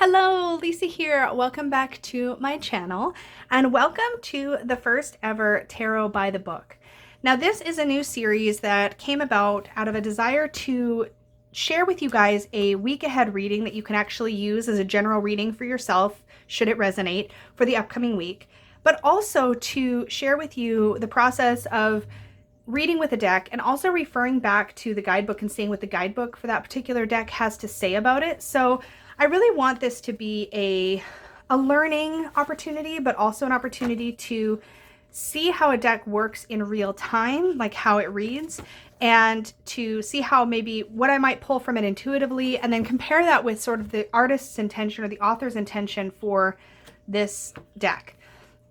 Hello, Lisa here. Welcome back to my channel and welcome to the first ever Tarot by the Book. Now this is a new series that came about out of a desire to share with you guys a week ahead reading that you can actually use as a general reading for yourself, should it resonate, for the upcoming week, but also to share with you the process of reading with a deck and also referring back to the guidebook and seeing what the guidebook for that particular deck has to say about it. So I really want this to be a learning opportunity, but also an opportunity to see how a deck works in real time, like how it reads, and to see how maybe what I might pull from it intuitively, and then compare that with sort of the artist's intention or the author's intention for this deck.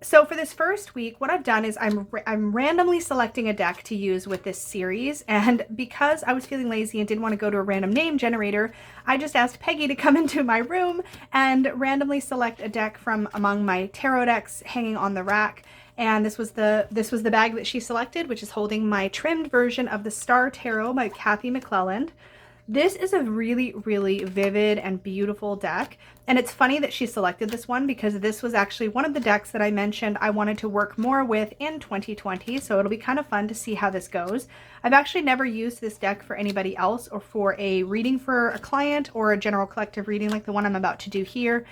So for this first week, what I've done is I'm randomly selecting a deck to use with this series. And because I was feeling lazy and didn't want to go to a random name generator, I just asked Peggy to come into my room and randomly select a deck from among my tarot decks hanging on the rack. And this was the bag that she selected, which is holding my trimmed version of the Star Tarot by Cathy Mclelland. This is a really, really vivid and beautiful deck. And it's funny that she selected this one because this was actually one of the decks that I mentioned I wanted to work more with in 2020. So it'll be kind of fun to see how this goes. I've actually never used this deck for anybody else or for a reading for a client or a general collective reading like the one I'm about to do here.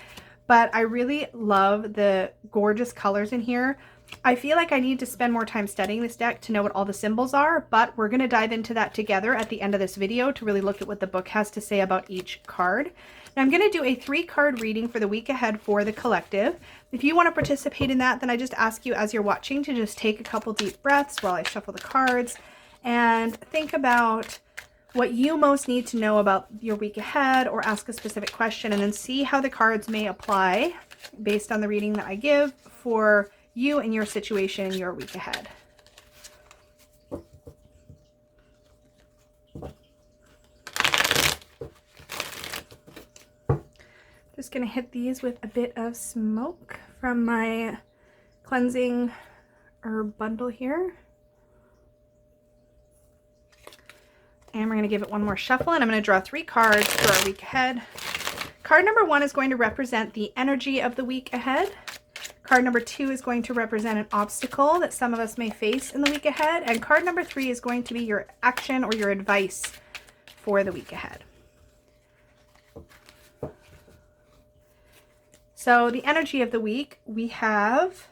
But I really love the gorgeous colors in here. I feel like I need to spend more time studying this deck to know what all the symbols are, but we're going to dive into that together at the end of this video to really look at what the book has to say about each card. Now I'm going to do a 3-card reading for the week ahead for the collective. If you want to participate in that, then I just ask you as you're watching to just take a couple deep breaths while I shuffle the cards and think about what you most need to know about your week ahead, or ask a specific question and then see how the cards may apply based on the reading that I give for you and your situation, your week ahead. Just gonna hit these with a bit of smoke from my cleansing herb bundle here. And we're gonna give it one more shuffle, and I'm gonna draw 3 cards for our week ahead. Card number 1 is going to represent the energy of the week ahead. Card number 2 is going to represent an obstacle that some of us may face in the week ahead. And card number 3 is going to be your action or your advice for the week ahead. So the energy of the week, we have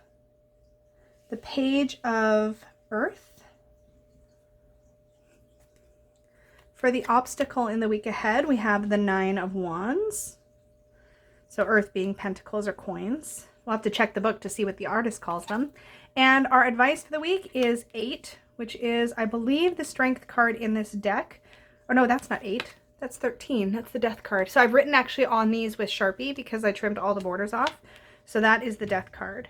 the Page of Earth. For the obstacle in the week ahead, we have the 9 of Wands. So Earth being pentacles or coins. We'll have to check the book to see what the artist calls them. And our advice for the week is 8, which is, I believe, the strength card in this deck. Or no, that's not 8. That's 13. That's the death card. So I've written actually on these with Sharpie because I trimmed all the borders off. So that is the death card.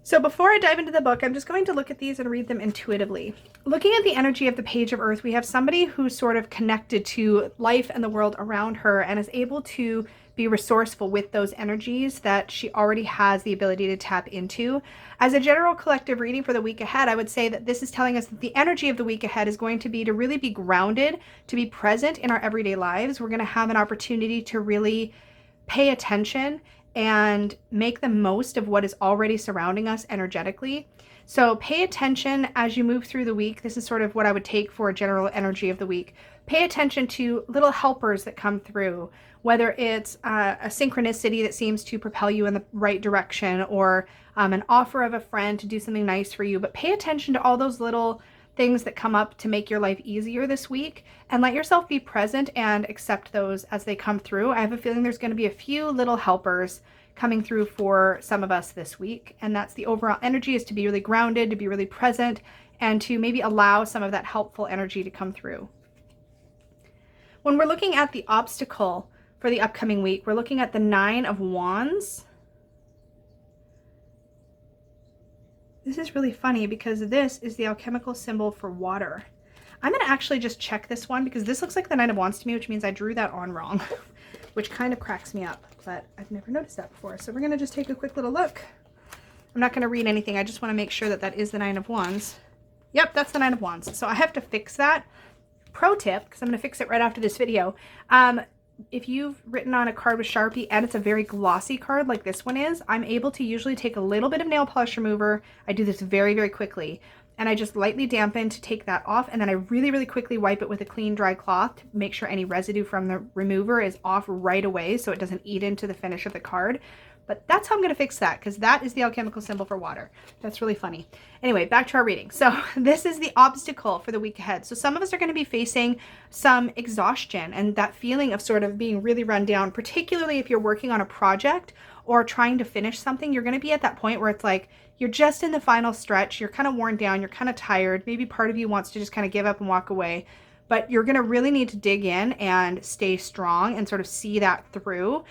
So before I dive into the book, I'm just going to look at these and read them intuitively. Looking at the energy of the Page of Earth, we have somebody who's sort of connected to life and the world around her and is able to be resourceful with those energies that she already has the ability to tap into. As a general collective reading for the week ahead, I would say that this is telling us that the energy of the week ahead is going to be to really be grounded, to be present in our everyday lives. We're going to have an opportunity to really pay attention and make the most of what is already surrounding us energetically. So pay attention as you move through the week. This is sort of what I would take for a general energy of the week. Pay attention to little helpers that come through, whether it's a synchronicity that seems to propel you in the right direction, or an offer of a friend to do something nice for you. But pay attention to all those little things that come up to make your life easier this week, and let yourself be present and accept those as they come through. I have a feeling there's going to be a few little helpers coming through for some of us this week, and that's the overall energy, is to be really grounded, to be really present, and to maybe allow some of that helpful energy to come through. When we're looking at the obstacle for the upcoming week, we're looking at the 9 of Wands. This is really funny because this is the alchemical symbol for water. I'm going to actually just check this one because this looks like the 9 of Wands to me, which means I drew that on wrong, which kind of cracks me up, but I've never noticed that before. So we're going to just take a quick little look. I'm not going to read anything. I just want to make sure that that is the 9 of Wands. Yep, that's the 9 of Wands. So I have to fix that. Pro tip, because I'm going to fix it right after this video. if you've written on a card with Sharpie and it's a very glossy card like this one is, I'm able to usually take a little bit of nail polish remover. I do this very, very quickly. And I just lightly dampen to take that off. And then I really, really quickly wipe it with a clean, dry cloth to make sure any residue from the remover is off right away so it doesn't eat into the finish of the card. But that's how I'm going to fix that, because that is the alchemical symbol for water. That's really funny. Anyway, back to our reading. So this is the obstacle for the week ahead. So some of us are going to be facing some exhaustion and that feeling of sort of being really run down, particularly if you're working on a project or trying to finish something. You're going to be at that point where it's like you're just in the final stretch. You're kind of worn down. You're kind of tired. Maybe part of you wants to just kind of give up and walk away. But you're going to really need to dig in and stay strong and sort of see that through.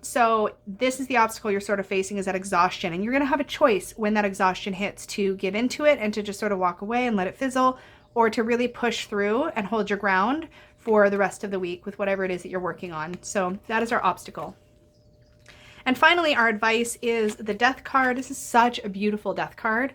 So this is the obstacle you're sort of facing, is that exhaustion. And you're going to have a choice when that exhaustion hits to give into it and to just sort of walk away and let it fizzle, or to really push through and hold your ground for the rest of the week with whatever it is that you're working on. So that is our obstacle. And finally, our advice is the Death card. This is such a beautiful Death card.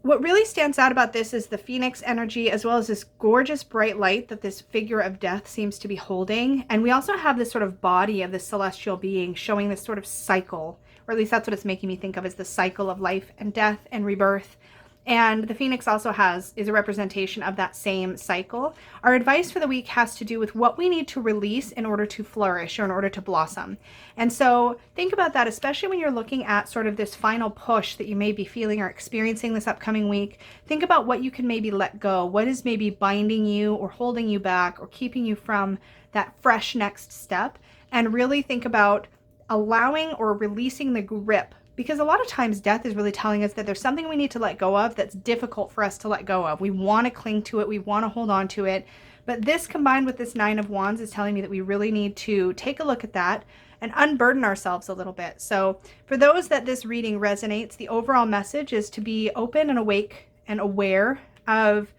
What really stands out about this is the Phoenix energy, as well as this gorgeous bright light that this figure of death seems to be holding. And we also have this sort of body of this celestial being showing this sort of cycle, or at least that's what it's making me think of, as the cycle of life and death and rebirth. And the Phoenix also is a representation of that same cycle. Our advice for the week has to do with what we need to release in order to flourish, or in order to blossom. And so think about that, especially when you're looking at sort of this final push that you may be feeling or experiencing this upcoming week. Think about what you can maybe let go. What is maybe binding you or holding you back or keeping you from that fresh next step? And really think about allowing or releasing the grip. Because a lot of times death is really telling us that there's something we need to let go of that's difficult for us to let go of. We want to cling to it. We want to hold on to it. But this, combined with this Nine of Wands, is telling me that we really need to take a look at that and unburden ourselves a little bit. So for those that this reading resonates, the overall message is to be open and awake and aware of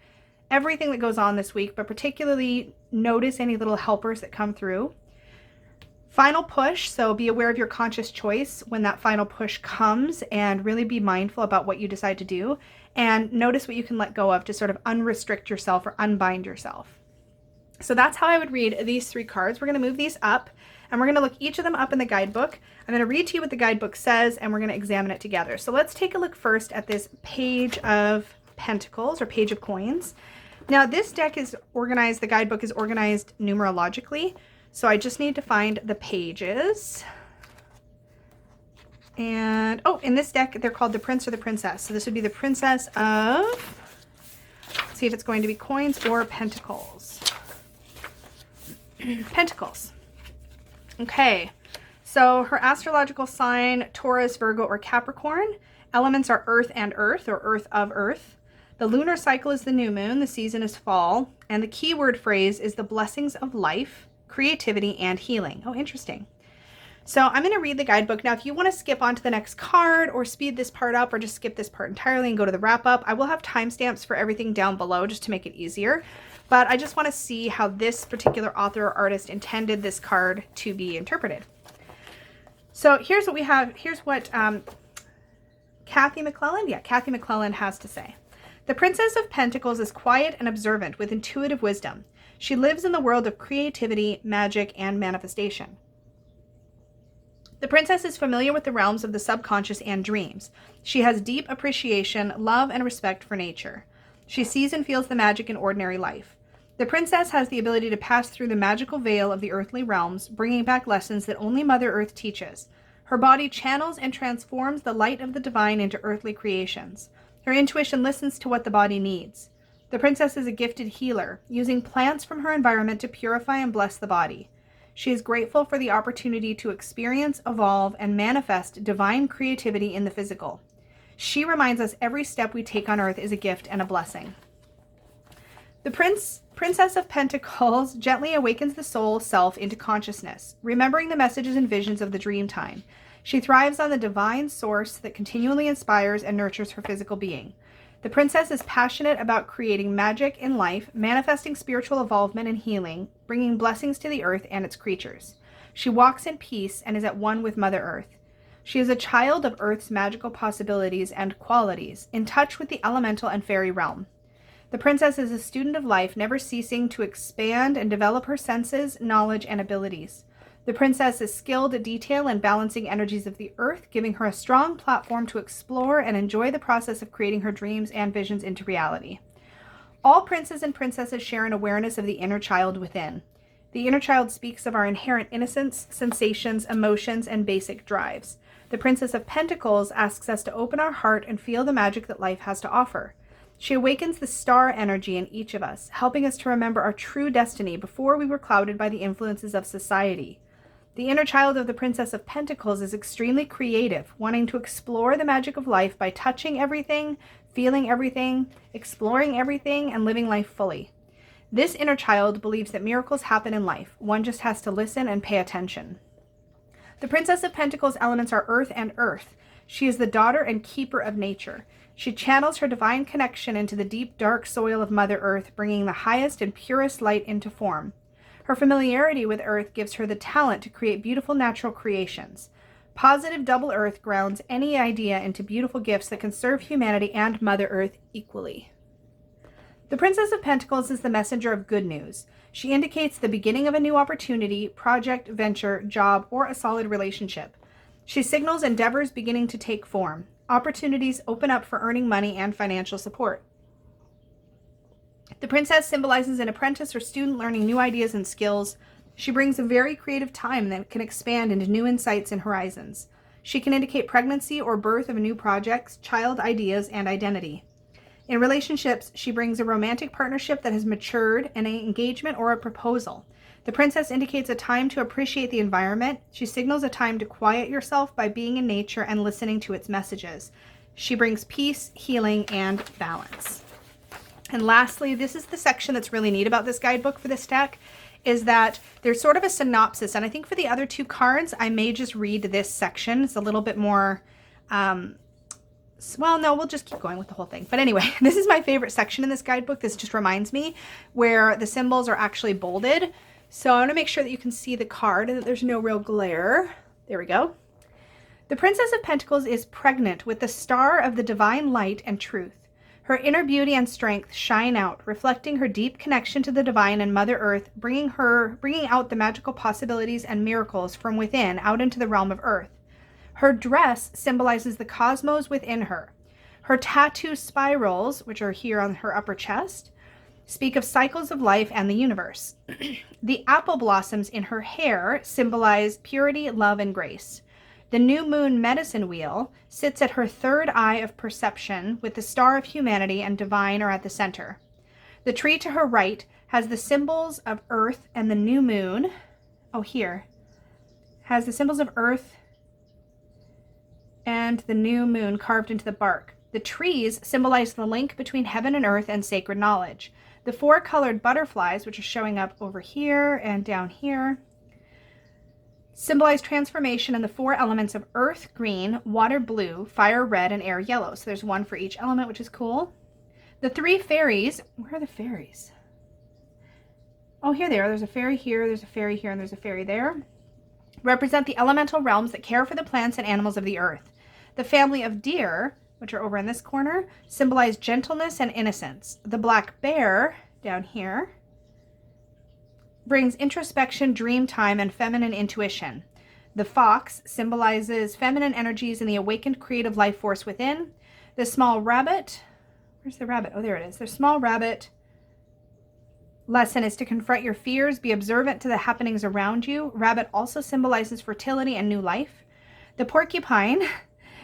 everything that goes on this week, but particularly notice any little helpers that come through. Final push, so be aware of your conscious choice when that final push comes, and really be mindful about what you decide to do, and notice what you can let go of to sort of unrestrict yourself or unbind yourself. So that's how I would read these three cards. We're going to move these up, and we're going to look each of them up in the guidebook. I'm going to read to you what the guidebook says, and we're going to examine it together. So let's take a look first at this Page of Pentacles, or Page of Coins. Now this deck is organized, the guidebook is organized numerologically. So I just need to find the pages. And, oh, in this deck, they're called the Prince or the Princess. So this would be the Princess of, let's see if it's going to be coins or pentacles. Pentacles. Okay. So her astrological sign, Taurus, Virgo, or Capricorn. Elements are earth and earth, or earth of earth. The lunar cycle is the new moon. The season is fall. And the keyword phrase is the blessings of life, creativity, and healing. Oh, interesting. So I'm going to read the guidebook. Now, if you want to skip on to the next card or speed this part up or just skip this part entirely and go to the wrap up, I will have timestamps for everything down below just to make it easier. But I just want to see how this particular author or artist intended this card to be interpreted. So here's what we have. Here's what Cathy Mclelland, Cathy Mclelland has to say. The Princess of Pentacles is quiet and observant with intuitive wisdom. She lives in the world of creativity, magic, and manifestation. The princess is familiar with the realms of the subconscious and dreams. She has deep appreciation, love, and respect for nature. She sees and feels the magic in ordinary life. The princess has the ability to pass through the magical veil of the earthly realms, bringing back lessons that only Mother Earth teaches. Her body channels and transforms the light of the divine into earthly creations. Her intuition listens to what the body needs. The princess is a gifted healer, using plants from her environment to purify and bless the body. She is grateful for the opportunity to experience, evolve, and manifest divine creativity in the physical. She reminds us every step we take on earth is a gift and a blessing. The Princess of Pentacles gently awakens the soul self into consciousness, remembering the messages and visions of the dream time. She thrives on the divine source that continually inspires and nurtures her physical being. The princess is passionate about creating magic in life, manifesting spiritual evolvement and healing, bringing blessings to the earth and its creatures. She walks in peace and is at one with Mother Earth. She is a child of Earth's magical possibilities and qualities, in touch with the elemental and fairy realm. The princess is a student of life, never ceasing to expand and develop her senses, knowledge, and abilities. The princess is skilled at detail and balancing energies of the earth, giving her a strong platform to explore and enjoy the process of creating her dreams and visions into reality. All princes and princesses share an awareness of the inner child within. The inner child speaks of our inherent innocence, sensations, emotions, and basic drives. The Princess of Pentacles asks us to open our heart and feel the magic that life has to offer. She awakens the star energy in each of us, helping us to remember our true destiny before we were clouded by the influences of society. The inner child of the Princess of Pentacles is extremely creative, wanting to explore the magic of life by touching everything, feeling everything, exploring everything, and living life fully. This inner child believes that miracles happen in life. One just has to listen and pay attention. The Princess of Pentacles elements are earth and earth. She is the daughter and keeper of nature. She channels her divine connection into the deep, dark soil of Mother Earth, bringing the highest and purest light into form. Her familiarity with Earth gives her the talent to create beautiful natural creations. Positive double Earth grounds any idea into beautiful gifts that can serve humanity and Mother Earth equally. The Princess of Pentacles is the messenger of good news. She indicates the beginning of a new opportunity, project, venture, job, or a solid relationship. She signals endeavors beginning to take form. Opportunities open up for earning money and financial support. The princess symbolizes an apprentice or student learning new ideas and skills. She brings a very creative time that can expand into new insights and horizons. She can indicate pregnancy or birth of new projects, child ideas, and identity. In relationships, she brings a romantic partnership that has matured, an engagement, or a proposal. The princess indicates a time to appreciate the environment. She signals a time to quiet yourself by being in nature and listening to its messages. She brings peace, healing, and balance. And lastly, this is the section that's really neat about this guidebook for this deck, is that there's sort of a synopsis. And I think for the other two cards, I may just read this section. It's a little bit more, well, no, we'll just keep going with the whole thing. But anyway, this is my favorite section in this guidebook. This just reminds me where the symbols are actually bolded. So I want to make sure that you can see the card and that there's no real glare. There we go. The Princess of Pentacles is pregnant with the star of the divine light and truth. Her inner beauty and strength shine out, reflecting her deep connection to the divine and Mother Earth, bringing out the magical possibilities and miracles from within out into the realm of Earth. Her dress symbolizes the cosmos within her. Her tattoo spirals, which are here on her upper chest, speak of cycles of life and the universe. The apple blossoms in her hair symbolize purity, love, and grace. The new moon medicine wheel sits at her third eye of perception, with the star of humanity and divine are at the center. The tree to her right has the symbols of earth and the new moon. Oh, here. Has the symbols of earth and the new moon carved into the bark. The trees symbolize the link between heaven and earth and sacred knowledge. The four colored butterflies, which are showing up over here and down here, symbolize transformation in the four elements of earth green, water blue, fire red, and air yellow. So there's one for each element, which is cool. The three fairies, where are the fairies? Oh, here they are. There's a fairy here, there's a fairy here, and there's a fairy there. Represent the elemental realms that care for the plants and animals of the earth. The family of deer, which are over in this corner, symbolize gentleness and innocence. The black bear, down here, brings introspection, dream time, and feminine intuition. The fox symbolizes feminine energies and the awakened creative life force within. The small rabbit, where's the rabbit? Oh, there it is. The small rabbit lesson is to confront your fears, be observant to the happenings around you. Rabbit also symbolizes fertility and new life. The porcupine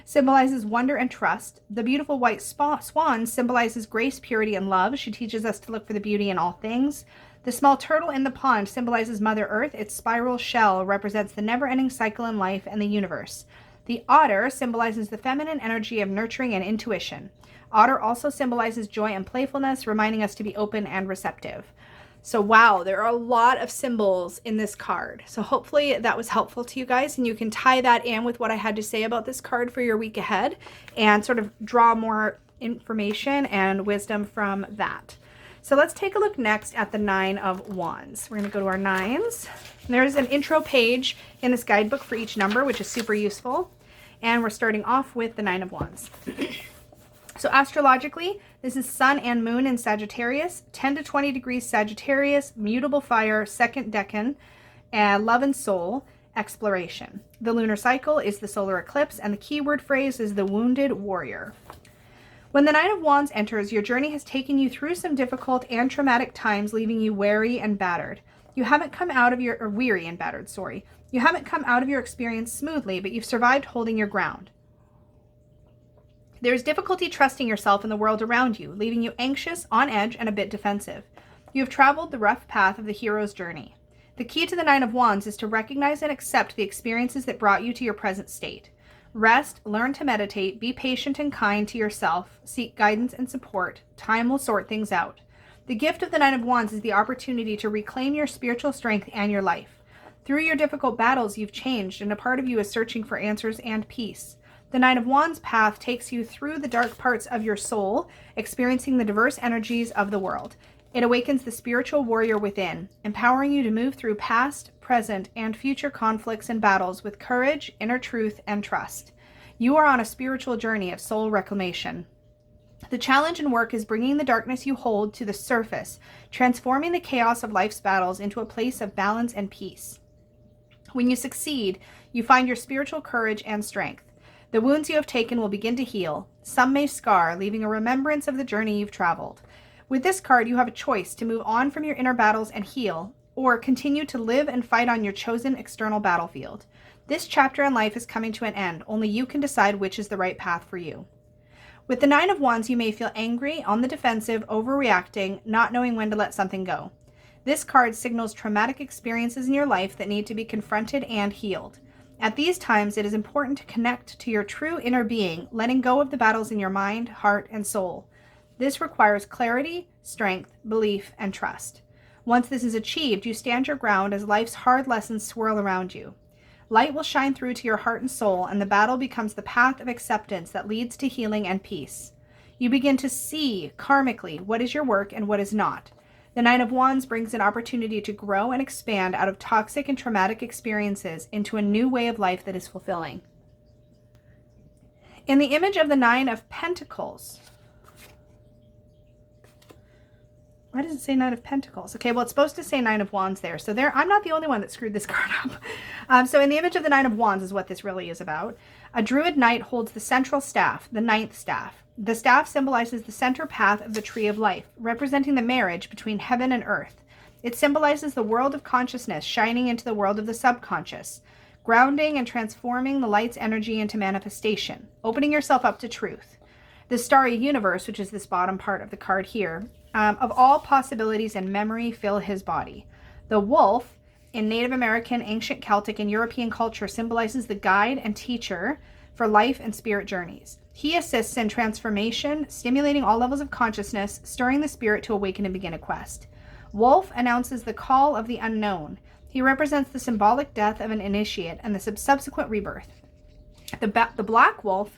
symbolizes wonder and trust. The beautiful white swan symbolizes grace, purity, and love. She teaches us to look for the beauty in all things. The small turtle in the pond symbolizes Mother Earth. Its spiral shell represents the never-ending cycle in life and the universe. The otter symbolizes the feminine energy of nurturing and intuition. Otter also symbolizes joy and playfulness, reminding us to be open and receptive. So wow, there are a lot of symbols in this card. So hopefully that was helpful to you guys, and you can tie that in with what I had to say about this card for your week ahead and sort of draw more information and wisdom from that. So let's take a look next at the Nine of Wands. We're going to go to our nines. There's an intro page in this guidebook for each number, which is super useful. And we're starting off with the Nine of Wands. So astrologically, This is Sun and Moon in Sagittarius, 10 to 20 degrees Sagittarius, mutable fire, second decan, love and soul, exploration. The lunar cycle is the solar eclipse, and the keyword phrase is the wounded warrior. When the Nine of Wands enters, your journey has taken you through some difficult and traumatic times, leaving you weary and battered. You haven't come out of your, weary and battered, sorry. You haven't come out of your experience smoothly, but you've survived holding your ground. There is difficulty trusting yourself in the world around you, leaving you anxious, on edge, and a bit defensive. You have traveled the rough path of the hero's journey. The key to the Nine of Wands is to recognize and accept the experiences that brought you to your present state. Rest, learn to meditate, be patient and kind to yourself, seek guidance and support. Time will sort things out. The gift of the Nine of Wands is the opportunity to reclaim your spiritual strength and your life. Through your difficult battles, you've changed, and a part of you is searching for answers and peace. The Nine of Wands path takes you through the dark parts of your soul, experiencing the diverse energies of the world. It awakens the spiritual warrior within, empowering you to move through past, present, and future conflicts and battles with courage, inner truth, and trust. You are on a spiritual journey of soul reclamation. The challenge and work is bringing the darkness you hold to the surface, transforming the chaos of life's battles into a place of balance and peace. When you succeed, you find your spiritual courage and strength. The wounds you have taken will begin to heal. Some may scar, leaving a remembrance of the journey you've traveled. With this card, you have a choice to move on from your inner battles and heal, or continue to live and fight on your chosen external battlefield. This chapter in life is coming to an end. Only you can decide which is the right path for you. With the Nine of Wands, you may feel angry, on the defensive, overreacting, not knowing when to let something go. This card signals traumatic experiences in your life that need to be confronted and healed. At these times, it is important to connect to your true inner being, letting go of the battles in your mind, heart, and soul. This requires clarity, strength, belief, and trust. Once this is achieved, you stand your ground as life's hard lessons swirl around you. Light will shine through to your heart and soul, and the battle becomes the path of acceptance that leads to healing and peace. You begin to see, karmically, what is your work and what is not. The Nine of Wands brings an opportunity to grow and expand out of toxic and traumatic experiences into a new way of life that is fulfilling. In the image of the Nine of Pentacles, why does it say Nine of Pentacles? Okay, well, it's supposed to say Nine of Wands there. So I'm not the only one that screwed this card up. So in the image of the Nine of Wands is what this really is about. A druid knight holds the central staff, the ninth staff. The staff symbolizes the center path of the tree of life, representing the marriage between heaven and earth. It symbolizes the world of consciousness shining into the world of the subconscious, grounding and transforming the light's energy into manifestation, opening yourself up to truth. The starry universe, which is this bottom part of the card here, of all possibilities and memory fill his body. The wolf, in Native American, ancient Celtic, and European culture, symbolizes the guide and teacher for life and spirit journeys. He assists in transformation, stimulating all levels of consciousness, stirring the spirit to awaken and begin a quest. Wolf announces the call of the unknown. He represents the symbolic death of an initiate and the subsequent rebirth. The black wolf,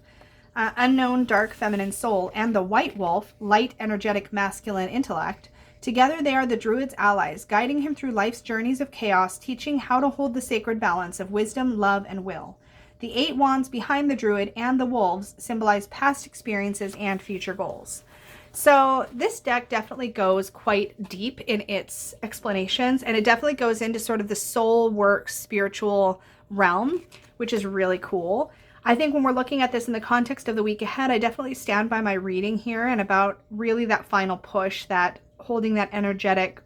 unknown dark feminine soul, and the white wolf, light energetic masculine intellect, together they are the druid's allies, guiding him through life's journeys of chaos, teaching how to hold the sacred balance of wisdom, love, and will. The 8 wands behind the druid and the wolves symbolize past experiences and future goals. So this deck definitely goes quite deep in its explanations, and it definitely goes into sort of the soul work spiritual realm, which is really cool. I think when we're looking at this in the context of the week ahead, I definitely stand by my reading here and about really that final push, that holding that energetic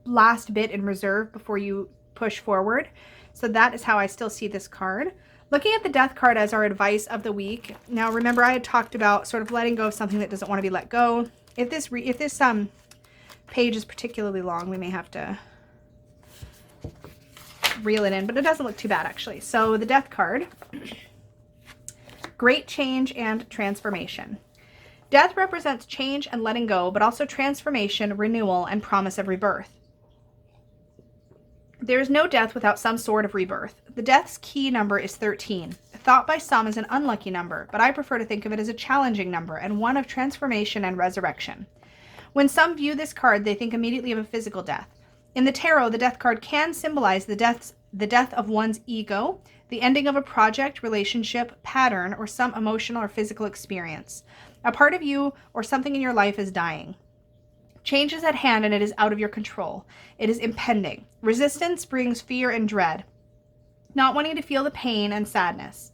last bit in reserve before you push forward. So that is how I still see this card. Looking at the death card as our advice of the week. Now, remember I had talked about sort of letting go of something that doesn't want to be let go. If this page is particularly long, we may have to reel it in, but it doesn't look too bad actually. So the death card, great change and transformation. Death represents change and letting go, but also transformation, renewal, and promise of rebirth. There is no death without some sort of rebirth. The death's key number is 13, thought by some as an unlucky number, but I prefer to think of it as a challenging number and one of transformation and resurrection. When some view this card, they think immediately of a physical death. In the tarot, the death card can symbolize the deaths the death of one's ego, the ending of a project, relationship, pattern, or some emotional or physical experience. A part of you or something in your life is dying. Change is at hand and it is out of your control. It is impending. Resistance brings fear and dread, not wanting to feel the pain and sadness.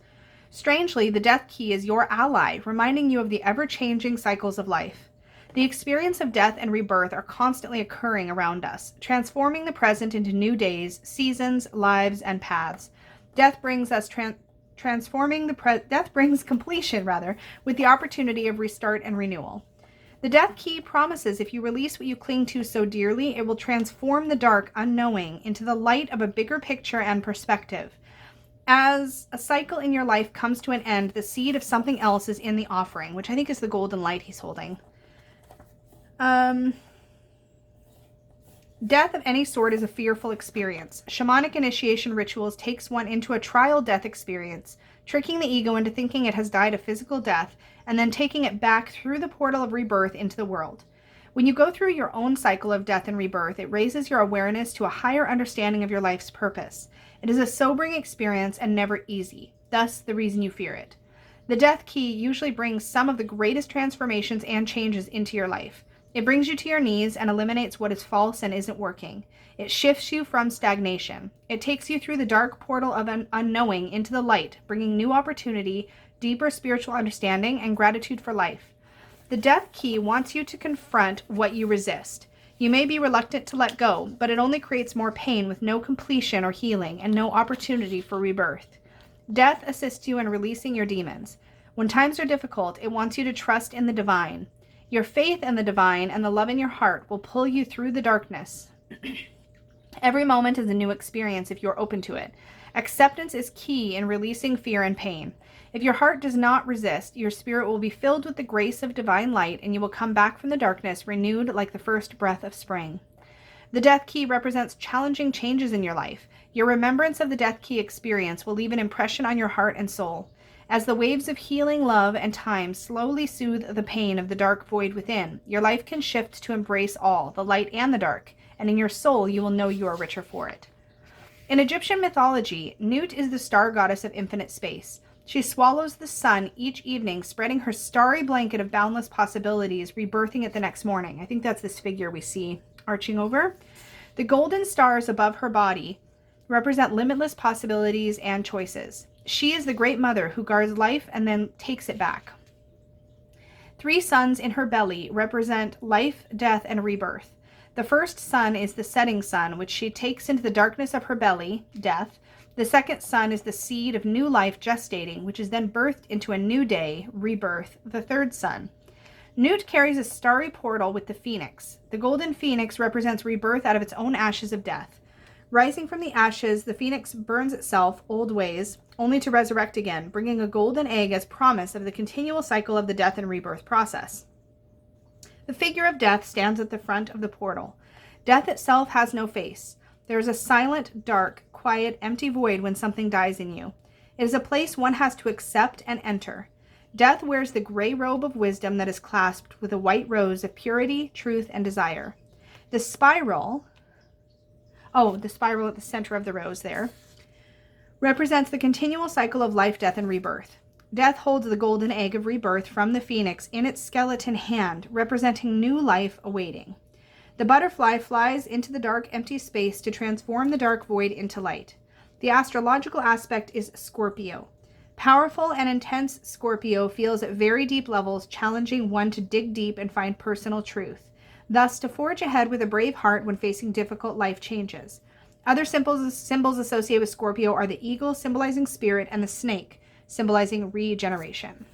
Strangely, the death key is your ally, reminding you of the ever-changing cycles of life. The experience of death and rebirth are constantly occurring around us, transforming the present into new days, seasons, lives, and paths. Death brings us death brings completion, with the opportunity of restart and renewal. The death key promises if you release what you cling to so dearly, it will transform the dark unknowing into the light of a bigger picture and perspective. As a cycle in your life comes to an end, the seed of something else is in the offering, which I think is the golden light he's holding. Death of any sort is a fearful experience. Shamanic initiation rituals takes one into a trial death experience, tricking the ego into thinking it has died a physical death, and then taking it back through the portal of rebirth into the world. When you go through your own cycle of death and rebirth, it raises your awareness to a higher understanding of your life's purpose. It is a sobering experience and never easy, thus the reason you fear it. The death key usually brings some of the greatest transformations and changes into your life. It brings you to your knees and eliminates what is false and isn't working. It shifts you from stagnation. It takes you through the dark portal of an unknowing into the light, bringing new opportunity, deeper spiritual understanding, and gratitude for life. The death key wants you to confront what you resist. You may be reluctant to let go, but it only creates more pain with no completion or healing and no opportunity for rebirth. Death assists you in releasing your demons. When times are difficult, it wants you to trust in the divine. Your faith in the divine and the love in your heart will pull you through the darkness. Every moment is a new experience if you're open to it. Acceptance is key in releasing fear and pain. If your heart does not resist, your spirit will be filled with the grace of divine light, and you will come back from the darkness renewed like the first breath of spring. The death key represents challenging changes in your life. Your remembrance of the death key experience will leave an impression on your heart and soul. As the waves of healing, love, and time slowly soothe the pain of the dark void within, your life can shift to embrace all, the light and the dark, and in your soul you will know you are richer for it. In Egyptian mythology, Nut is the star goddess of infinite space. She swallows the sun each evening, spreading her starry blanket of boundless possibilities, rebirthing it the next morning. I think that's this figure we see arching over. The golden stars above her body represent limitless possibilities and choices. She is the great mother who guards life and then takes it back. 3 suns in her belly represent life, death, and rebirth. The first sun is the setting sun, which she takes into the darkness of her belly, death. The second sun is the seed of new life gestating, which is then birthed into a new day, rebirth, the third sun. Nut carries a starry portal with the phoenix. The golden phoenix represents rebirth out of its own ashes of death. Rising from the ashes, the phoenix burns itself, old ways, only to resurrect again, bringing a golden egg as promise of the continual cycle of the death and rebirth process. The figure of death stands at the front of the portal. Death itself has no face. There is a silent, dark, quiet, empty void when something dies in you. It is a place one has to accept and enter. Death wears the gray robe of wisdom that is clasped with a white rose of purity, truth, and desire. The spiral at the center of the rose there, represents the continual cycle of life, death, and rebirth. Death holds the golden egg of rebirth from the phoenix in its skeleton hand, representing new life awaiting. The butterfly flies into the dark, empty space to transform the dark void into light. The astrological aspect is Scorpio. Powerful and intense Scorpio feels at very deep levels, challenging one to dig deep and find personal truth, thus to forge ahead with a brave heart when facing difficult life changes. Other symbols associated with Scorpio are the eagle, symbolizing spirit, and the snake, symbolizing regeneration.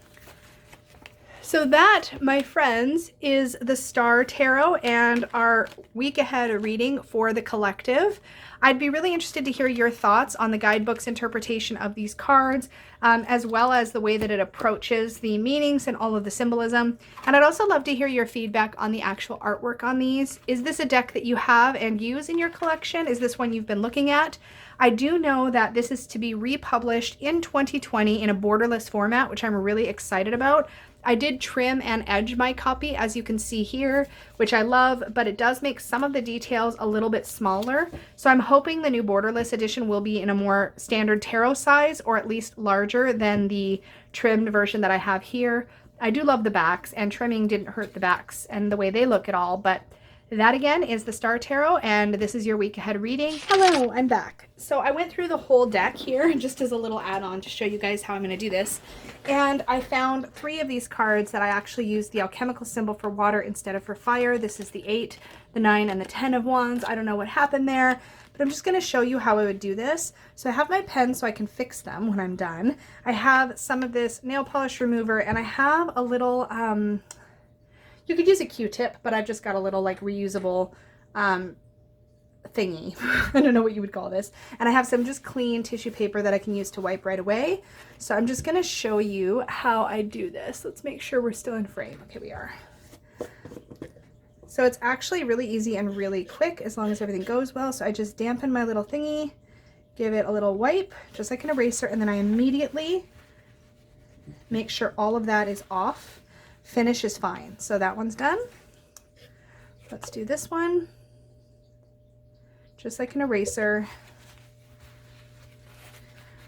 So that, my friends, is the Star Tarot and our week ahead reading for the collective. I'd be really interested to hear your thoughts on the guidebook's interpretation of these cards, as well as the way that it approaches the meanings and all of the symbolism. And I'd also love to hear your feedback on the actual artwork on these. Is this a deck that you have and use in your collection? Is this one you've been looking at? I do know that this is to be republished in 2020 in a borderless format, which I'm really excited about. I did trim and edge my copy, as you can see here, which I love, but it does make some of the details a little bit smaller. So I'm hoping the new borderless edition will be in a more standard tarot size, or at least larger than the trimmed version that I have here. I do love the backs, and trimming didn't hurt the backs and the way they look at all, but that again is the Star Tarot, and this is your week ahead reading. Hello, I'm back. So I went through the whole deck here just as a little add-on to show you guys how I'm going to do this. And I found 3 of these cards that I actually used the alchemical symbol for water instead of for fire. This is the 8, the 9, and the 10 of wands. I don't know what happened there, but I'm just going to show you how I would do this. So I have my pen so I can fix them when I'm done. I have some of this nail polish remover, and I have a little, you could use a Q-tip, but I've just got a little like reusable thingy. I don't know what you would call this. And I have some just clean tissue paper that I can use to wipe right away. So I'm just going to show you how I do this. Let's make sure we're still in frame. Okay, we are. So it's actually really easy and really quick as long as everything goes well. So I just dampen my little thingy, give it a little wipe, just like an eraser, and then I immediately make sure all of that is off. Finish is fine. So that one's done. Let's do this one. Just like an eraser.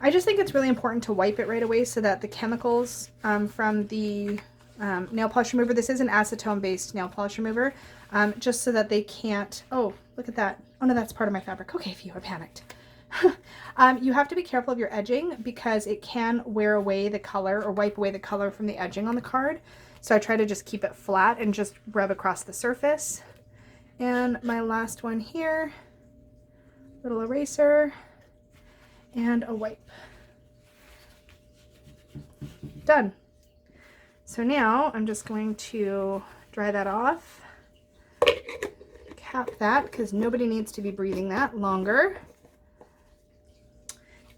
I just think it's really important to wipe it right away so that the chemicals from the nail polish remover, this is an acetone based nail polish remover, just so that they can't, oh, look at that. Oh no, that's part of my fabric. Okay, phew, I panicked. You have to be careful of your edging because it can wear away the color or wipe away the color from the edging on the card. So I try to just keep it flat and just rub across the surface. And my last one here, little eraser and a wipe. Done. So now I'm just going to dry that off, cap that because nobody needs to be breathing that longer.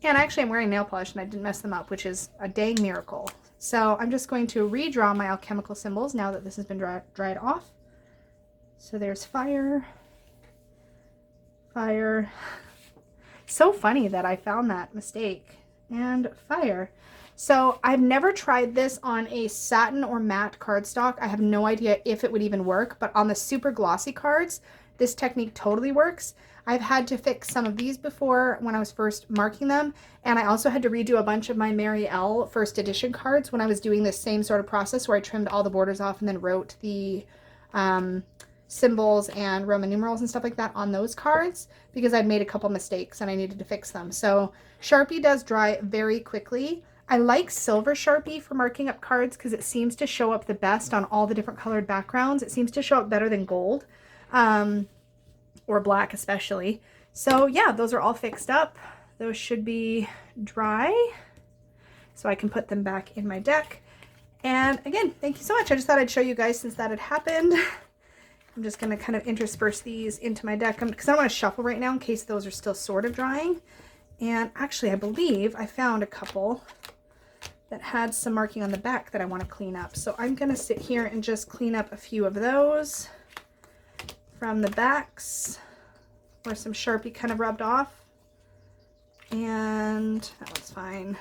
And actually I'm wearing nail polish and I didn't mess them up, which is a dang miracle. So I'm just going to redraw my alchemical symbols now that this has been dried off. So there's fire, fire. So funny that I found that mistake, and fire. So I've never tried this on a satin or matte cardstock. I have no idea if it would even work, but on the super glossy cards, this technique totally works. I've had to fix some of these before when I was first marking them, and I also had to redo a bunch of my Mary L first edition cards when I was doing this same sort of process where I trimmed all the borders off and then wrote the symbols and Roman numerals and stuff like that on those cards because I'd made a couple mistakes and I needed to fix them. So Sharpie does dry very quickly. I like silver Sharpie for marking up cards because it seems to show up the best on all the different colored backgrounds. It seems to show up better than gold. Or black especially. So yeah, those are all fixed up. Those should be dry so I can put them back in my deck. And again, thank you so much. I just thought I'd show you guys since that had happened. I'm just going to kind of intersperse these into my deck because I don't want to shuffle right now in case those are still sort of drying. And actually I believe I found a couple that had some marking on the back that I want to clean up. So I'm going to sit here and just clean up a few of those from the backs where some Sharpie kind of rubbed off, and that was fine.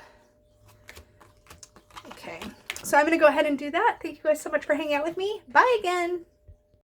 Okay, so I'm going to go ahead and do that. Thank you guys so much for hanging out with me. Bye again.